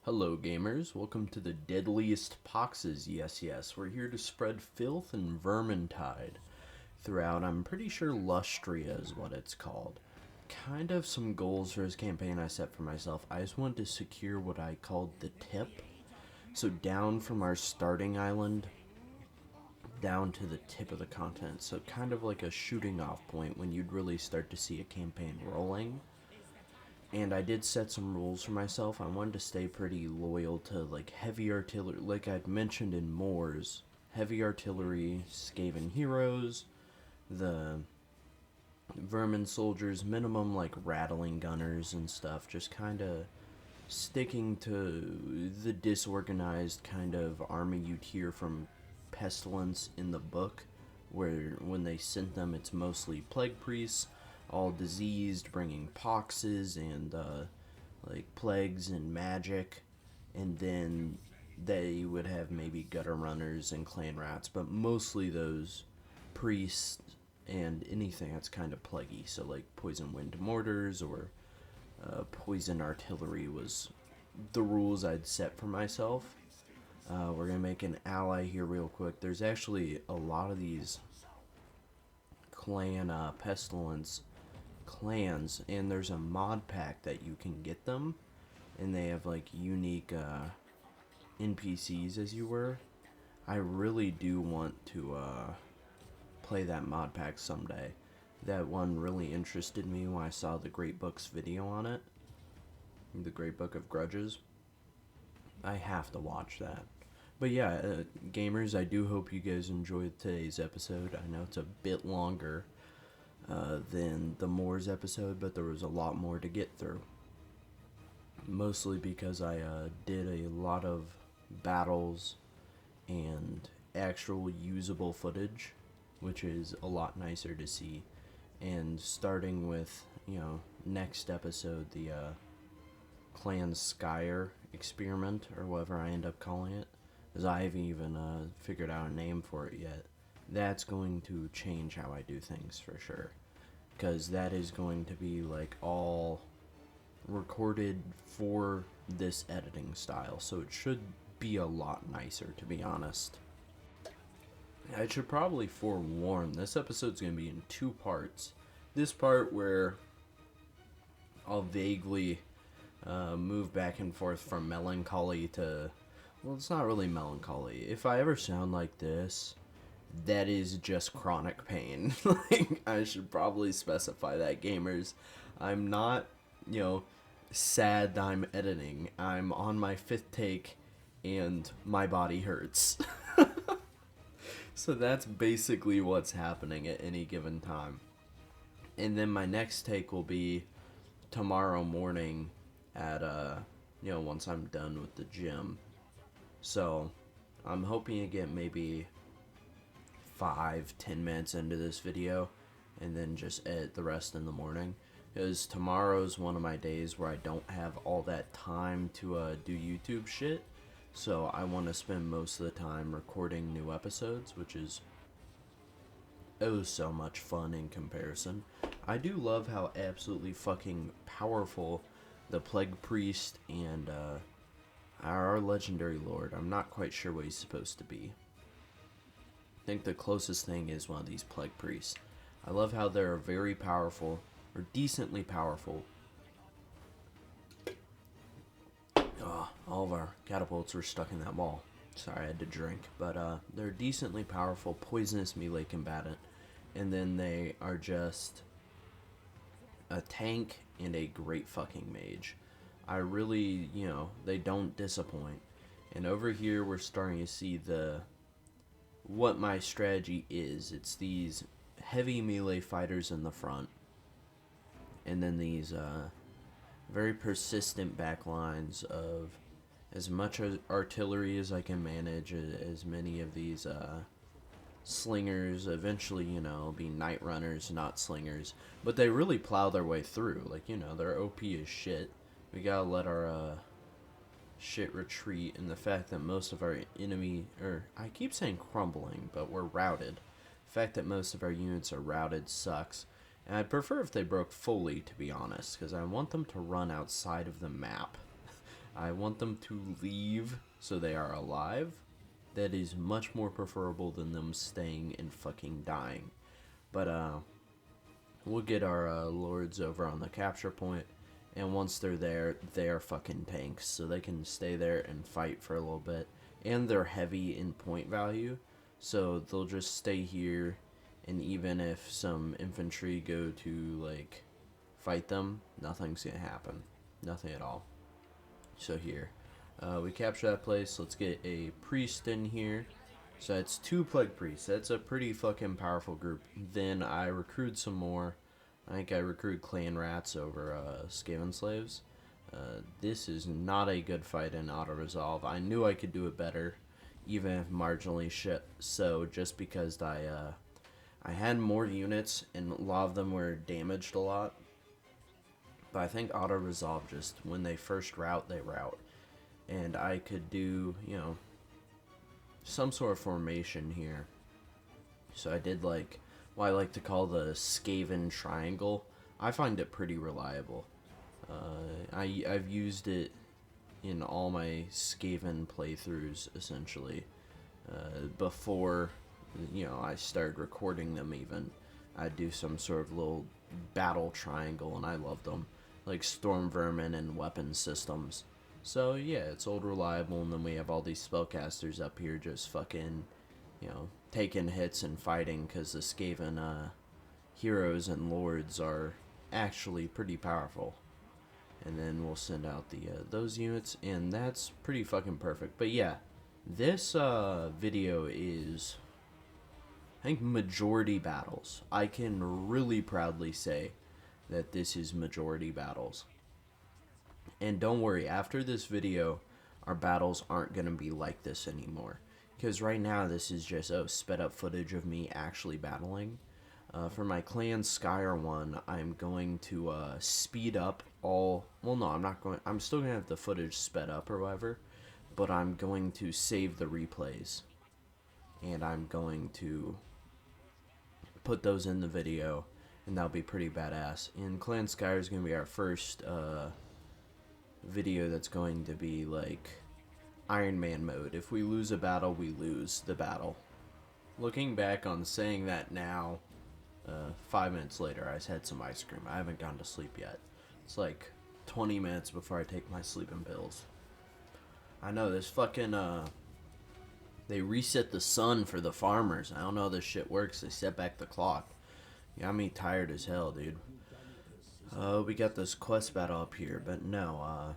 Hello gamers, welcome to the deadliest poxes, yes, we're here to spread filth and vermintide throughout, I'm pretty sure Lustria is what it's called. Kind of some goals for this campaign I set for myself. I just wanted to secure what I called the tip. So down from our starting island, down to the tip of the continent. So kind of like a shooting off point when you'd really start to see a campaign rolling. And I did set some rules for myself. I wanted to stay pretty loyal to like heavy artillery, like I'd mentioned in Moors, heavy artillery, Skaven heroes, the vermin soldiers, minimum like rattling gunners and stuff, just kind of sticking to the disorganized kind of army you'd hear from Pestilence in the book, where when they sent them, it's mostly plague priests, all diseased, bringing poxes and like plagues and magic, and then they would have maybe gutter runners and clan rats, but mostly those priests and anything that's kind of plaguey. So like poison wind mortars or poison artillery was the rules I'd set for myself. We're gonna make an ally here real quick. There's actually a lot of these clan pestilence clans, and there's a mod pack that you can get them, and they have like unique NPCs as you were. I really do want to play that mod pack someday. That one really interested me when I saw the Great Book's video on it. The Great Book of Grudges. I have to watch that. But yeah, gamers, I do hope you guys enjoyed today's episode. I know it's a bit longer than the Moors episode, but there was a lot more to get through. Mostly because I did a lot of battles and actual usable footage, which is a lot nicer to see. And starting with, next episode, the Clan Skyer experiment, or whatever I end up calling it, as I haven't even figured out a name for it yet. That's going to change how I do things for sure, because that is going to be like all recorded for this editing style, so it should be a lot nicer, to be honest. I should probably forewarn, this episode's going to be in two parts. This part where I'll vaguely move back and forth from melancholy to, well, it's not really melancholy. If I ever sound like this, that is just chronic pain. Like, I should probably specify that, gamers. I'm not, sad that I'm editing. I'm on my fifth take and my body hurts. So that's basically what's happening at any given time. And then my next take will be tomorrow morning at, once I'm done with the gym. So I'm hoping to get maybe 5-10 minutes into this video and then just edit the rest in the morning, because tomorrow's one of my days where I don't have all that time to do YouTube shit, so I want to spend most of the time recording new episodes, which is so much fun in comparison. I do love how absolutely fucking powerful the Plague Priest and our legendary lord, I'm not quite sure what he's supposed to be. I think the closest thing is one of these Plague Priests. I love how they're very powerful, or decently powerful. Oh, all of our catapults were stuck in that wall. Sorry, I had to drink. But they're decently powerful, poisonous melee combatant. And then they are just a tank and a great fucking mage. I really, they don't disappoint. And over here, we're starting to see what my strategy is. It's these heavy melee fighters in the front, and then these very persistent back-lines of as much artillery as I can manage, as many of these slingers, eventually, be night runners, not slingers, but they really plow their way through. Like, they're OP as shit. We gotta let our shit retreat, and the fact that most of our enemy, or I keep saying crumbling, but we're routed. The fact that most of our units are routed sucks. And I'd prefer if they broke fully, to be honest, because I want them to run outside of the map. I want them to leave so they are alive. That is much more preferable than them staying and fucking dying. But we'll get our lords over on the capture point, and once they're there, they are fucking tanks, so they can stay there and fight for a little bit. And they're heavy in point value, so they'll just stay here, and even if some infantry go to, like, fight them, nothing's gonna happen. Nothing at all. So here, we capture that place. Let's get a priest in here. So that's 2 plague priests. That's a pretty fucking powerful group. Then I recruit some more. I think I recruit clan rats over Skaven slaves. This is not a good fight in auto-resolve. I knew I could do it better, even if marginally shit. So just because I had more units and a lot of them were damaged a lot. But I think auto-resolve, just when they first route, they route. And I could do, you know, some sort of formation here. So I did, like, what I like to call the Skaven triangle. I find it pretty reliable. I've used it in all my Skaven playthroughs, essentially. Before, you know, I started recording them even. I'd do some sort of little battle triangle, and I loved them. Like storm vermin and weapon systems. So yeah, it's old reliable, and then we have all these spellcasters up here just fucking, you know, taking hits and fighting, because the Skaven heroes and lords are actually pretty powerful. And then we'll send out the those units, and that's pretty fucking perfect. But yeah, this video is, I think, majority battles. I can really proudly say that this is majority battles. And don't worry, after this video, our battles aren't going to be like this anymore. Because right now, this is just, sped up footage of me actually battling. For my Clan Skyr one, I'm going to speed up all... Well, no, I'm not going... I'm still going to have the footage sped up or whatever. But I'm going to save the replays. And I'm going to put those in the video. And that'll be pretty badass. And Clan Skyr is going to be our first video that's going to be like Iron Man mode. If we lose a battle, we lose the battle. Looking back on saying that now, 5 minutes later, I had some ice cream. I haven't gone to sleep yet. It's like 20 minutes before I take my sleeping pills. I know, this fucking, they reset the sun for the farmers. I don't know how this shit works. They set back the clock. Got me tired as hell, dude. We got this quest battle up here, but no,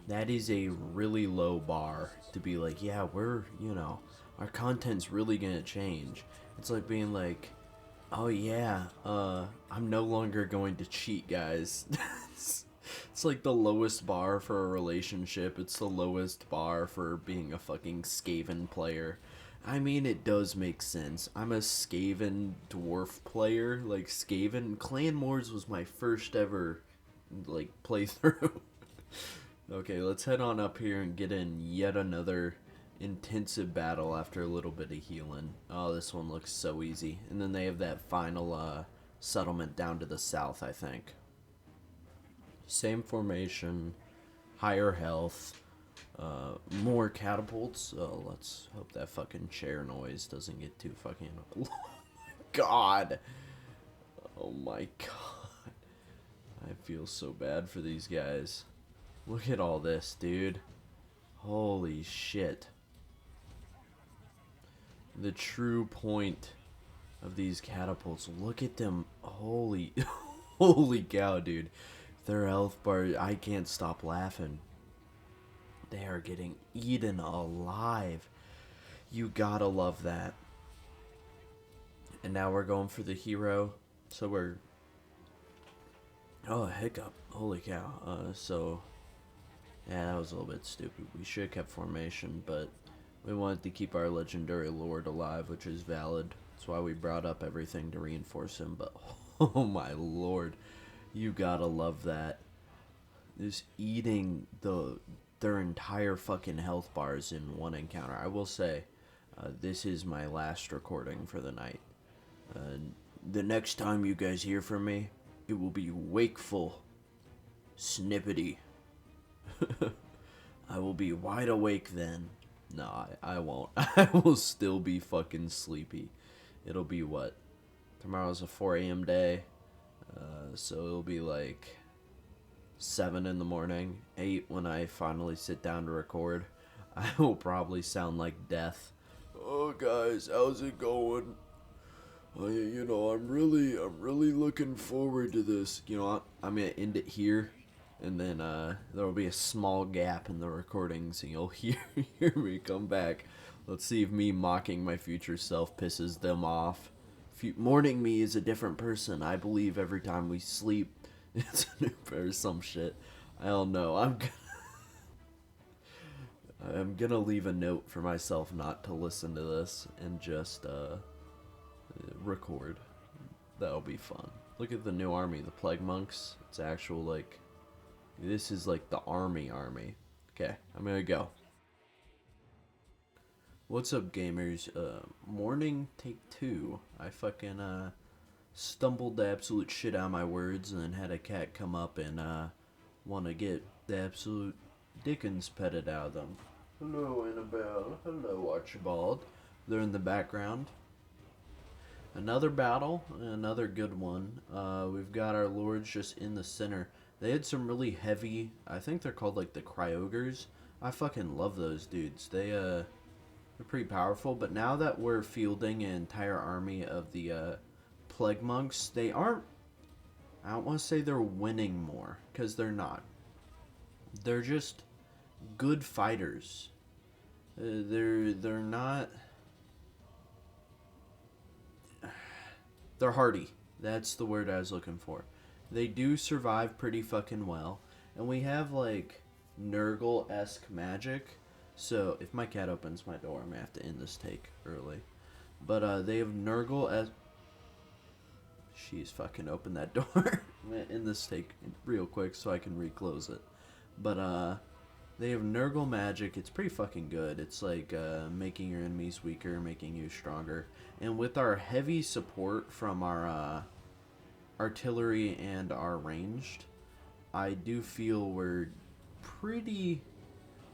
that is a really low bar to be like, yeah, we're, you know, our content's really gonna change. It's like being like, oh yeah, I'm no longer going to cheat, guys. It's like the lowest bar for a relationship. It's the lowest bar for being a fucking Skaven player. I mean, it does make sense. I'm a Skaven dwarf player. Like, Skaven Clan Wars was my first ever, like, playthrough. Okay, let's head on up here and get in yet another intensive battle after a little bit of healing. Oh, this one looks so easy. And then they have that final settlement down to the south, I think. Same formation, higher health, more catapults. Oh, let's hope that fucking chair noise doesn't get too fucking... Oh my god! Oh my god. I feel so bad for these guys. Look at all this, dude. Holy shit. The true point of these catapults. Look at them. Holy... Holy cow, dude. Their health bar, I can't stop laughing. They are getting eaten alive. You gotta love that. And now we're going for the hero. So we're... Oh, a hiccup. Holy cow. So... Yeah, that was a little bit stupid. We should have kept formation, but we wanted to keep our legendary lord alive, which is valid. That's why we brought up everything to reinforce him, but oh my lord. You gotta love that. Just eating their entire fucking health bars in one encounter. I will say, this is my last recording for the night. The next time you guys hear from me, it will be wakeful, snippety, I will be wide awake then. No, I won't. I will still be fucking sleepy. It'll be what? Tomorrow's a 4 a.m. day. So it'll be like 7 in the morning, 8 when I finally sit down to record. I will probably sound like death. Oh, guys, how's it going? I'm really looking forward to this. I'm gonna end it here, and then there will be a small gap in the recordings, and you'll hear me come back. Let's see if me mocking my future self pisses them off. Morning me is a different person. I believe every time we sleep, it's a new or some shit. I don't know. I'm gonna leave a note for myself not to listen to this and just record. That'll be fun. Look at the new army, the Plague Monks. It's actual, like, this is like the army. Okay, I'm gonna go. What's up, gamers? Morning take 2. I fucking stumbled the absolute shit out of my words, and then had a cat come up and want to get the absolute dickens petted out of them. Hello, Annabelle. Hello, Archibald. They're in the background. Another battle, another good one. We've got our lords just in the center. They had some really heavy, I think they're called like the Cryogres. I fucking love those dudes. They're pretty powerful, but now that we're fielding an entire army of the Plague Monks, they aren't, I don't want to say they're winning more, because they're not. They're just good fighters. They're not... They're hardy. That's the word I was looking for. They do survive pretty fucking well. And we have, like, Nurgle-esque magic. So, if my cat opens my door, I'm going to have to end this take early. But, they have Nurgle-esque... She's fucking opened that door. I'm going to end this take real quick so I can reclose it. But, they have Nurgle magic. It's pretty fucking good. It's like making your enemies weaker, making you stronger. And with our heavy support from our artillery and our ranged, I do feel we're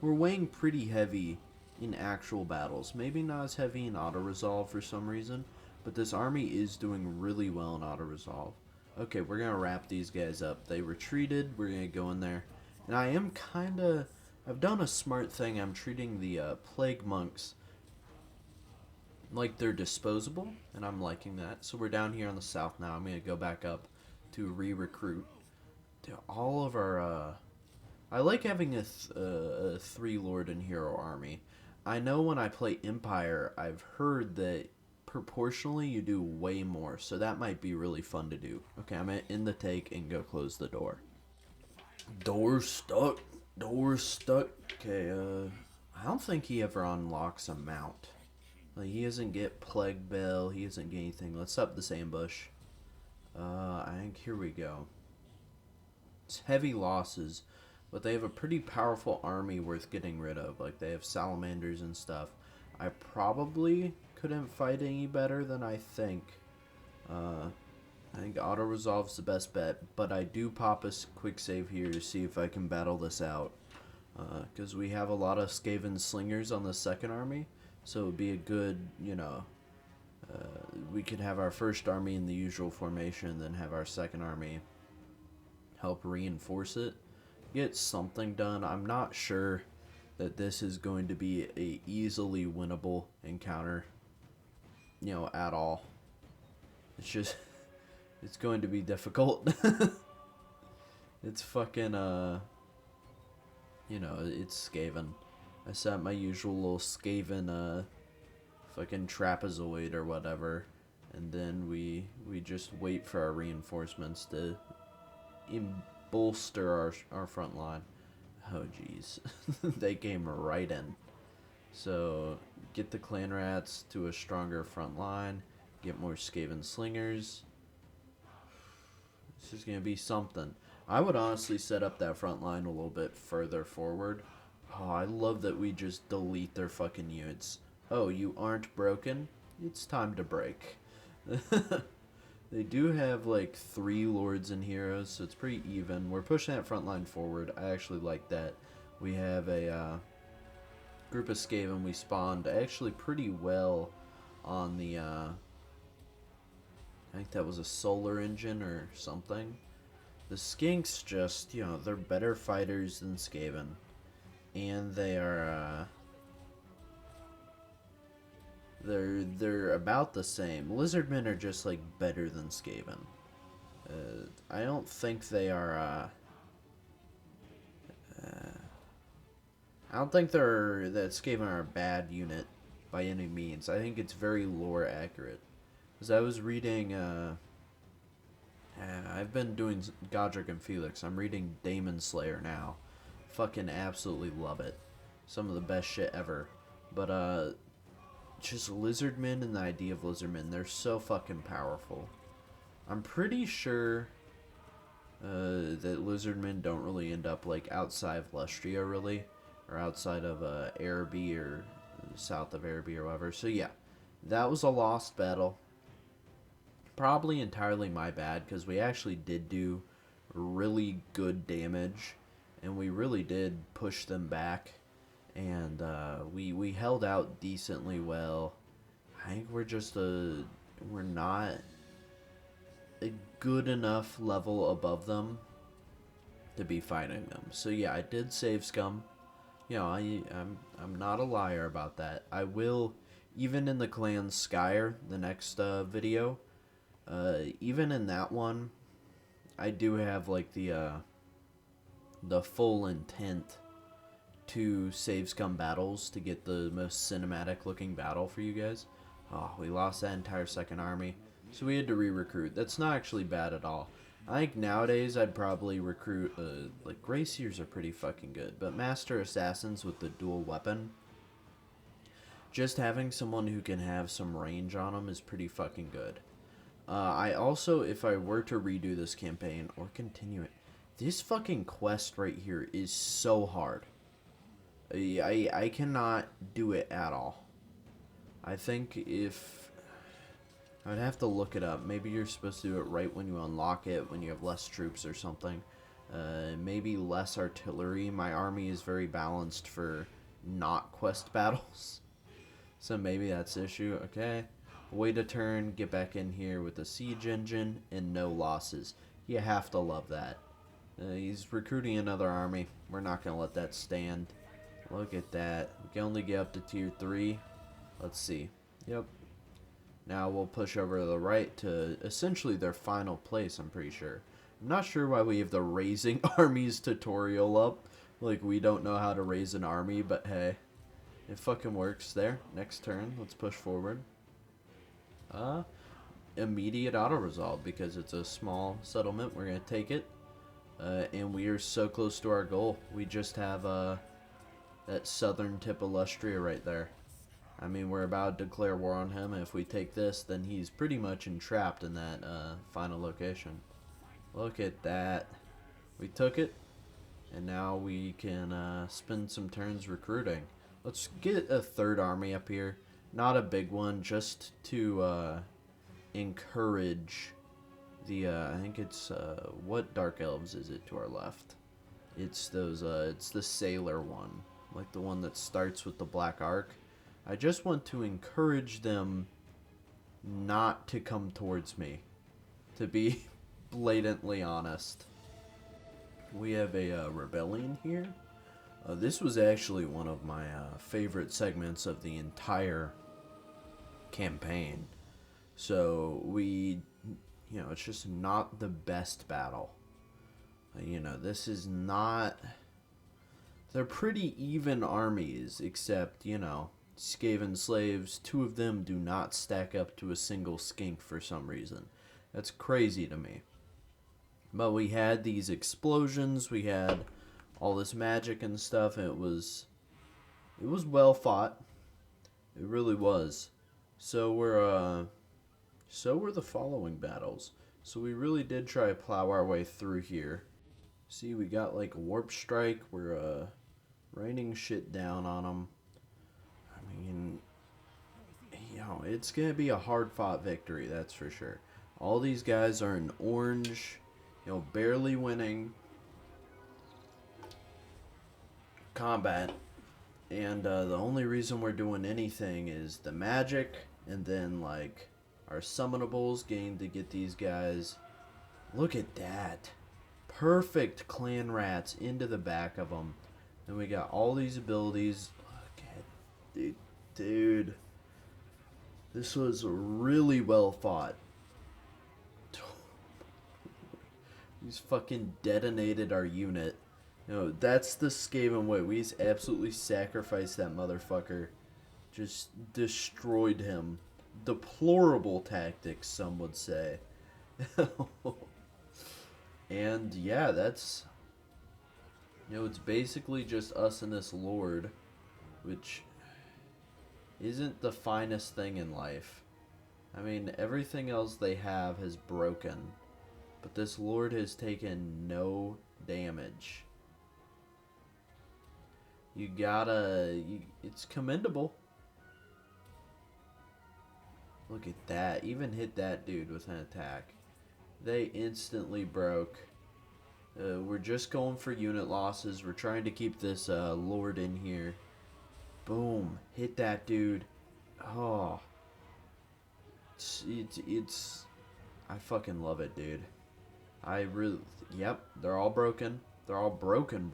weighing pretty heavy in actual battles. Maybe not as heavy in auto-resolve for some reason, but this army is doing really well in auto-resolve. Okay, we're going to wrap these guys up. They retreated. We're going to go in there. And I am kind of... I've done a smart thing. I'm treating the Plague Monks like they're disposable, and I'm liking that. So we're down here on the south now. I'm going to go back up to re-recruit. All of our... I like having a 3-lord and hero army. I know when I play Empire, I've heard that proportionally you do way more, so that might be really fun to do. Okay, I'm going to end the take and go close the door. Door's stuck. Okay, I don't think he ever unlocks a mount. Like, he doesn't get Plague Bell, he doesn't get anything. Let's up this ambush. I think here we go. It's heavy losses, but they have a pretty powerful army worth getting rid of. Like, they have salamanders and stuff. I probably couldn't fight any better than I think. I think auto-resolve's the best bet, but I do pop a quick save here to see if I can battle this out. Because we have a lot of Skaven slingers on the second army, so it would be a good, we could have our first army in the usual formation, then have our second army help reinforce it. Get something done. I'm not sure that this is going to be a easily winnable encounter, at all. It's just... It's going to be difficult. It's fucking, it's Skaven. I set my usual little Skaven, fucking trapezoid or whatever. And then we just wait for our reinforcements to bolster our front line. Oh, jeez. They came right in. So, get the clan rats to a stronger front line. Get more Skaven slingers. This is going to be something. I would honestly set up that front line a little bit further forward. Oh, I love that we just delete their fucking units. Oh, you aren't broken? It's time to break. They do have like 3 lords and heroes, so it's pretty even. We're pushing that front line forward. I actually like that. We have a group of Skaven. We spawned actually pretty well on the, I think that was a solar engine or something. The Skinks just, you know, they're better fighters than Skaven. And they are, they're about the same. Lizardmen are just like better than Skaven. I don't think they are. I don't think that Skaven are a bad unit by any means. I think it's very lore accurate. Because I was reading. I've been doing Godric and Felix. I'm reading Demon Slayer now. Fucking absolutely love it. Some of the best shit ever. But just Lizardmen and the idea of Lizardmen, they're so fucking powerful. I'm pretty sure that Lizardmen don't really end up like outside of Lustria, really, or outside of Araby or south of Araby or whatever. So yeah, that was a lost battle. Probably entirely my bad, because we actually did do really good damage, and we really did push them back. And we held out decently well. I think we're just we're not a good enough level above them to be fighting them. So yeah, I did save scum. You know, I'm not a liar about that. I will, even in the clan Skyer, the next video, even in that one, I do have like the full intent to save scum battles to get the most cinematic looking battle for you guys. Oh, we lost that entire second army, so we had to re-recruit. That's not actually bad at all. I think nowadays I'd probably recruit, like Graciers are pretty fucking good, but Master Assassins with the dual weapon, just having someone who can have some range on them is pretty fucking good. I also, if I were to redo this campaign or continue it, this fucking quest right here is so hard. I cannot do it at all. I think if... I'd have to look it up. Maybe you're supposed to do it right when you unlock it, when you have less troops or something. Maybe less artillery. My army is very balanced for not quest battles. So maybe that's the issue. Okay. Wait a turn, get back in here with the siege engine, and no losses. You have to love that. He's recruiting another army. We're not going to let that stand. Look at that. We can only get up to tier 3. Let's see. Yep. Now we'll push over to the right to essentially their final place, I'm pretty sure. I'm not sure why we have the raising armies tutorial up. Like, we don't know how to raise an army, but hey. It fucking works there. Next turn. Let's push forward. Immediate auto-resolve because it's a small settlement. We're going to take it. And we are so close to our goal. We just have that southern tip of Lustria right there. I mean, we're about to declare war on him. If we take this, then he's pretty much entrapped in that final location. Look at that. We took it, and now we can spend some turns recruiting. Let's get a third army up here. Not a big one, just to encourage the, I think it's, what Dark Elves is it to our left? It's those, it's the Sailor one. Like the one that starts with the black arc. I just want to encourage them not to come towards me, to be blatantly honest. We have a rebellion here. This was actually one of my favorite segments of the entire campaign. So we, you know, it's just not the best battle. You know, this is not... They're pretty even armies, except, you know, Skaven slaves, 2 of them do not stack up to a single skink for some reason. That's crazy to me. But we had these explosions, we had all this magic and stuff, and it was well fought. It really was. So were the following battles. So we really did try to plow our way through here. See, we got like a warp strike, we're raining shit down on them. I mean, you know, it's gonna be a hard fought victory, that's for sure. All these guys are in orange, you know, barely winning combat. And the only reason we're doing anything is the magic, and then, like, our summonables gained to get these guys. Look at that. Perfect clan rats into the back of them. And we got all these abilities. Look at, dude. This was really well fought. He's fucking detonated our unit. You know, that's the Skaven way. We just absolutely sacrificed that motherfucker. Just destroyed him. Deplorable tactics, some would say. And yeah, that's... You know, it's basically just us and this lord, which isn't the finest thing in life. I mean, everything else they have has broken, but this lord has taken no damage. You gotta... it's commendable. Look at that. Even hit that dude with an attack. They instantly broke. We're just going for unit losses. We're trying to keep this lord in here. Boom. Hit that dude. Oh. It's... I fucking love it, dude. I really... Yep. They're all broken. They're all broken.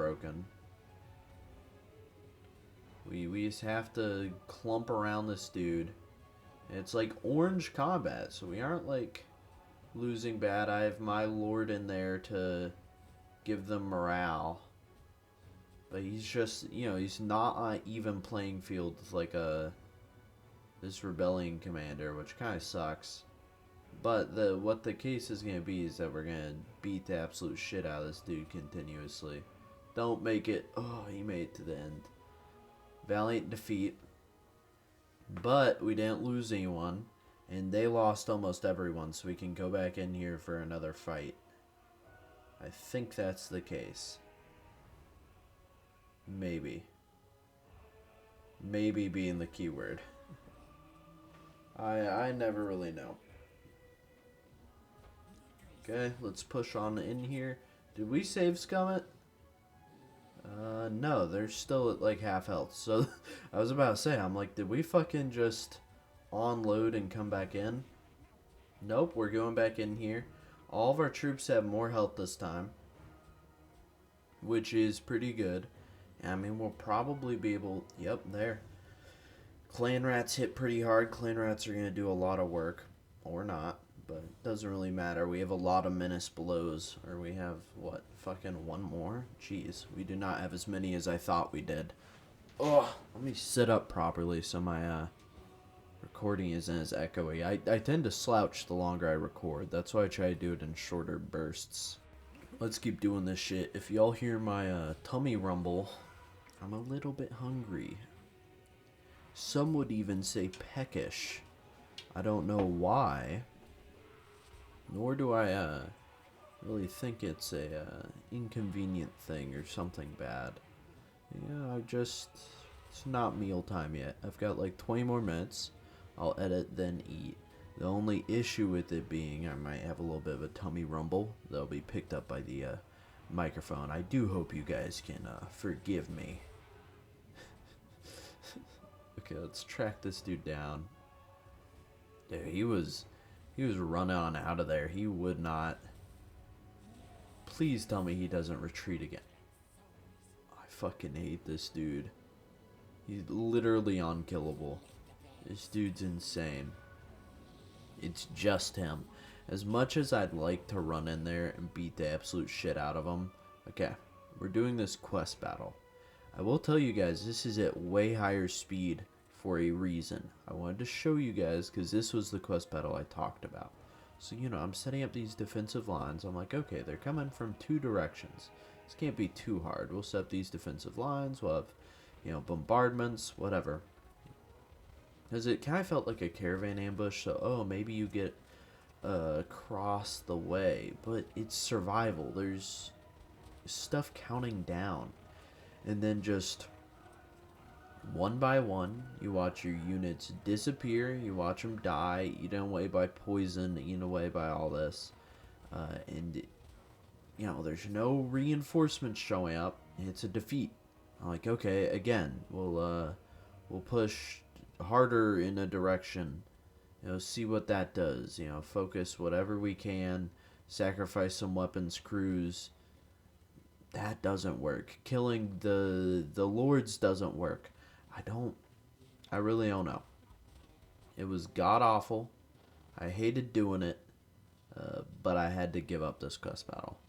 We just have to clump around this dude. It's like orange combat, so we aren't like losing bad. I have my lord in there to give them morale. But he's just, you know, he's not on even playing field with like this rebellion commander, which kind of sucks. But what the case is going to be is that we're going to beat the absolute shit out of this dude continuously. Don't make it... Oh, he made it to the end. Valiant defeat. But we didn't lose anyone. And they lost almost everyone, so we can go back in here for another fight. I think that's the case. Maybe. Maybe being the keyword. I never really know. Okay, let's push on in here. Did we save Scummit? No, they're still at like half health. So, I was about to say, I'm like, did we fucking just unload and come back in? Nope, we're going back in here. All of our troops have more health this time, which is pretty good. I mean, we'll probably be able... Yep, there. Clan rats hit pretty hard. Clan rats are going to do a lot of work. Or not. But it doesn't really matter. We have a lot of menace blows. Or we have, what, fucking one more? Jeez, we do not have as many as I thought we did. Ugh. Let me sit up properly so my recording isn't as echoey. I tend to slouch the longer I record. That's why I try to do it in shorter bursts. Let's keep doing this shit. If y'all hear my tummy rumble, I'm a little bit hungry. Some would even say peckish. I don't know why. Nor do I really think it's a inconvenient thing or something bad. Yeah, it's not mealtime yet. I've got like 20 more minutes. I'll edit, then eat. The only issue with it being I might have a little bit of a tummy rumble that'll be picked up by the microphone. I do hope you guys can forgive me. Okay, let's track this dude down. Dude, he was running on out of there. He would not. Please tell me he doesn't retreat again. I fucking hate this dude. He's literally unkillable. This dude's insane. It's just him. As much as I'd like to run in there and beat the absolute shit out of him. Okay, we're doing this quest battle. I will tell you guys, this is at way higher speed for a reason. I wanted to show you guys because this was the quest battle I talked about. So, you know, I'm setting up these defensive lines. I'm like, okay, they're coming from two directions. This can't be too hard. We'll set up these defensive lines. We'll have, you know, bombardments, whatever. Because it kind of felt like a caravan ambush. So, oh, maybe you get across the way. But it's survival. There's stuff counting down. And then just one by one, you watch your units disappear, you watch them die, eaten away by poison, eaten away by all this. And, you know, there's no reinforcements showing up. It's a defeat. I'm like, okay, again, we'll push harder in a direction. You know, see what that does. You know, focus whatever we can, sacrifice some weapons crews. That doesn't work. Killing the lords doesn't work. I really don't know. It was god awful. I hated doing it, but I had to give up this quest battle.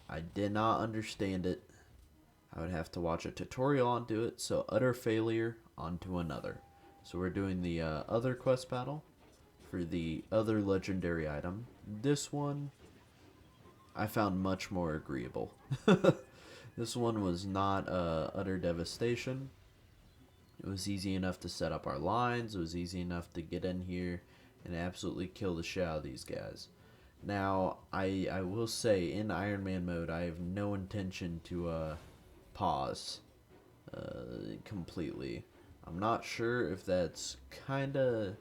I did not understand it. I would have to watch a tutorial onto it, so utter failure onto another. So we're doing the other quest battle for the other legendary item. This one I found much more agreeable. This one was not utter devastation. It was easy enough to set up our lines. It was easy enough to get in here and absolutely kill the shit out of these guys. Now, I will say, in Iron Man mode, I have no intention to pause completely. I'm not sure if that's kind of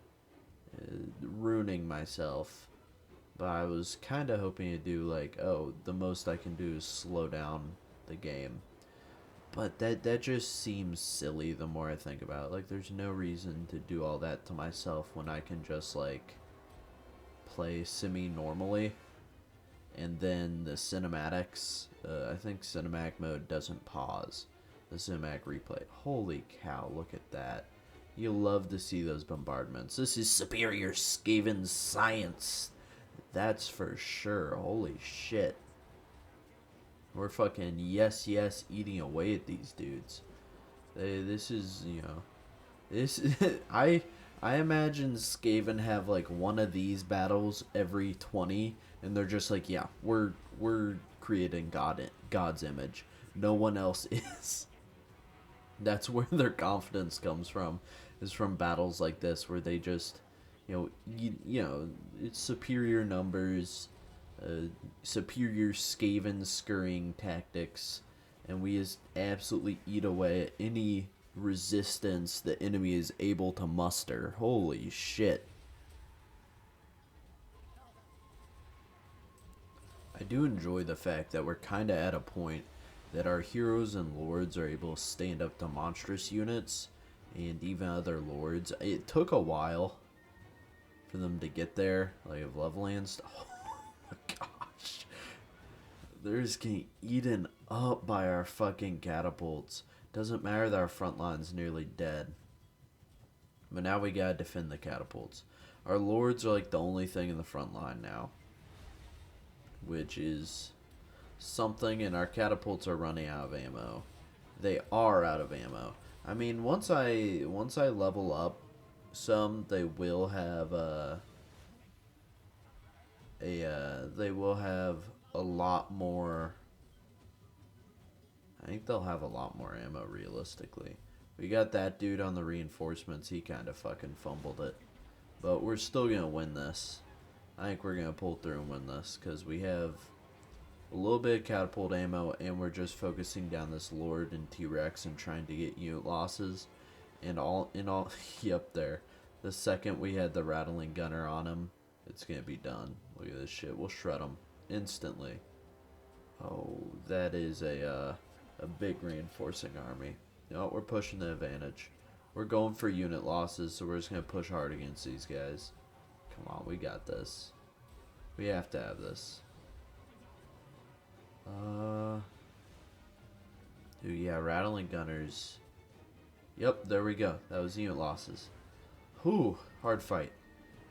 ruining myself, but I was kind of hoping to do like, oh, the most I can do is slow down the game. But that just seems silly the more I think about it. Like, there's no reason to do all that to myself when I can just, like, play semi-normally. And then the cinematics, I think cinematic mode doesn't pause. The cinematic replay. Holy cow, look at that. You love to see those bombardments. This is superior Skaven science. That's for sure. Holy shit. We're fucking yes eating away at these dudes. This is, you know, this I imagine Skaven have like one of these battles every 20, and they're just like, yeah, we're creating God's image. No one else is. That's where their confidence comes from, is from battles like this where they just, you know, it's superior numbers. Superior Skaven scurrying tactics, and we just absolutely eat away at any resistance the enemy is able to muster. Holy shit. I do enjoy the fact that we're kind of at a point that our heroes and lords are able to stand up to monstrous units and even other lords. It took a while for them to get there, like of leveling and stuff. Gosh, they're just getting eaten up by our fucking catapults. Doesn't matter that our front line's nearly dead, but now we gotta defend the catapults. Our lords are like the only thing in the front line now, which is something, and our catapults are running out of ammo. They are out of ammo. I mean, once I level up some, they will have they will have a lot more. I think they'll have a lot more ammo realistically. We got that dude on the reinforcements. He kind of fucking fumbled it, but we're still gonna win this. I think we're gonna pull through and win this because we have a little bit of catapult ammo, and we're just focusing down this Lord and T-Rex and trying to get unit losses. And all yep, there. The second we had the rattling gunner on him, it's gonna be done. Look at this shit. We'll shred him instantly. Oh, that is a big reinforcing army. You know what? We're pushing the advantage. We're going for unit losses, so we're just gonna push hard against these guys. Come on, we got this. We have to have this. Dude, yeah, rattling gunners. Yep, there we go. That was unit losses. Whew, hard fight.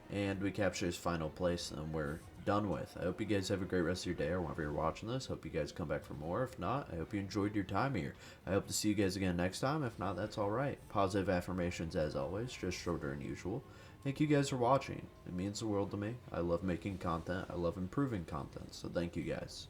And we capture his final place, and we're done with. I hope you guys have a great rest of your day or whenever you're watching this. Hope you guys come back for more. If not, I hope you enjoyed your time here. I hope to see you guys again next time. If not, that's alright. Positive affirmations as always, just shorter than usual. Thank you guys for watching. It means the world to me. I love making content. I love improving content. So thank you guys.